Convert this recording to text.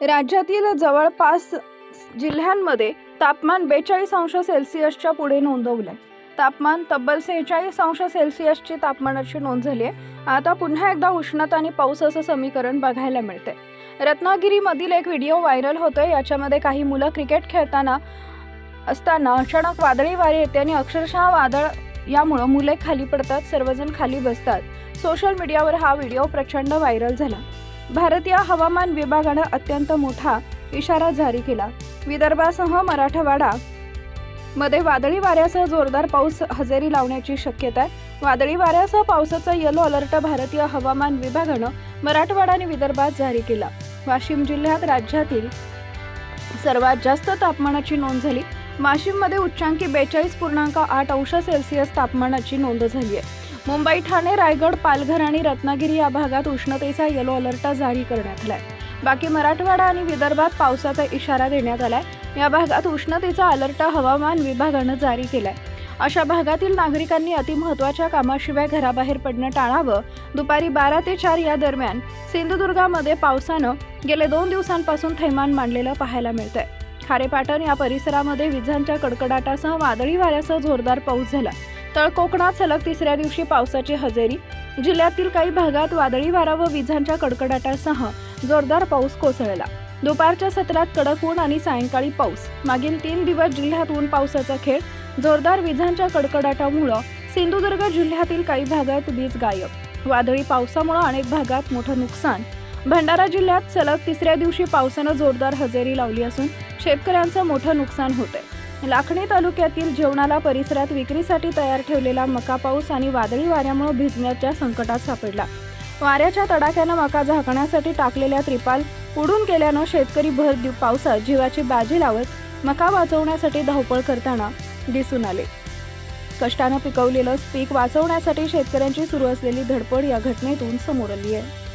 राज्यातील जवळपास जिल्ह्यांमध्ये तापमान 42 अंश सेल्सिअसच्या पुढे नोंदवले. तापमान तब्बल 46 अंश सेल्सिअसची तापमानाची नोंद झाली आहे. आता पुन्हा एकदा उष्णता आणि पाऊस असं समीकरण बघायला मिळते. रत्नागिरीमधील एक व्हिडिओ व्हायरल होतोय. याच्यामध्ये काही मुलं क्रिकेट खेळताना असताना अचानक वादळी वारे येते आणि अक्षरशः वादळ यामुळे मुले खाली पडतात, सर्वजण खाली बसतात. सोशल मीडियावर हा व्हिडिओ प्रचंड व्हायरल झाला. भारतीय हवामान विभागाने अत्यंत मोठा इशारा जारी केला. विदर्भासह मराठवाडा मध्ये वादळी वाऱ्यासह जोरदार पाऊस हजेरी लावण्याची शक्यता आहे. वादळी वाऱ्यासह पावसाचा येलो अलर्ट भारतीय हवामान विभागाने मराठवाडा आणि विदर्भात जारी केला. वाशिम जिल्ह्यात राज्यातील सर्वात जास्त तापमानाची नोंद झाली. वाशिममध्ये उच्चांकी 42.8 अंश सेल्सिअस तापमानाची नोंद झाली आहे. मुंबई, ठाणे, रायगड, पालघर आणि रत्नागिरी या भागात उष्णतेचा येलो अलर्ट जारी करण्यात आलाय. बाकी मराठवाडा आणि विदर्भात पावसाचा इशारा देण्यात आलाय. या भागात उष्णतेचा अलर्ट हवामान विभागाने जारी केलाय. अशा भागातील नागरिकांनी अतिमहत्त्वाच्या कामाशिवाय घराबाहेर पडणं टाळावं. दुपारी 12 ते 4 या दरम्यान सिंधुदुर्गामध्ये पावसानं गेले 2 दिवसांपासून थैमान मांडलेलं पाहायला मिळतंय. खारेपाटण या परिसरामध्ये विजांच्या कडकडाटासह वादळी वाऱ्यासह जोरदार पाऊस झाला. तळ कोकणात सलग तिसऱ्या दिवशी पावसाची हजेरी. जिल्ह्यातील काही भागात वादळी वारा व विजांच्या कडकडाटासह जोरदार पाऊस कोसळला. दुपारच्या सत्रात कडक ऊन आणि सायंकाळी पाऊस. मागील 3 दिवस जिल्ह्यात ऊन पावसाचा खेळ. जोरदार विजांच्या कडकडाटामुळे सिंधुदुर्ग जिल्ह्यातील काही भागात वीज गायब. वादळी पावसामुळे अनेक भागात मोठं नुकसान. भंडारा जिल्ह्यात सलग तिसऱ्या दिवशी पावसानं जोरदार हजेरी लावली असून शेतकऱ्यांचं मोठं नुकसान होतंय. लाखणी तालुक्यातील जेवणाला परिसरात विक्रीसाठी तयार ठेवलेला मका पाऊस आणि वादळी वाऱ्यामुळे भिजण्याच्या संकटात सापडला. वाऱ्याच्या तडाख्यानं मका झाकण्यासाठी टाकलेल्या त्रिपाल उडून गेल्यानं शेतकरी भर पावसात जीवाची बाजी लावत मका वाचवण्यासाठी धावपळ करताना दिसून आले. कष्टानं पिकवलेलं पीक वाचवण्यासाठी शेतकऱ्यांची सुरू असलेली धडपड या घटनेतून समोर आली आहे.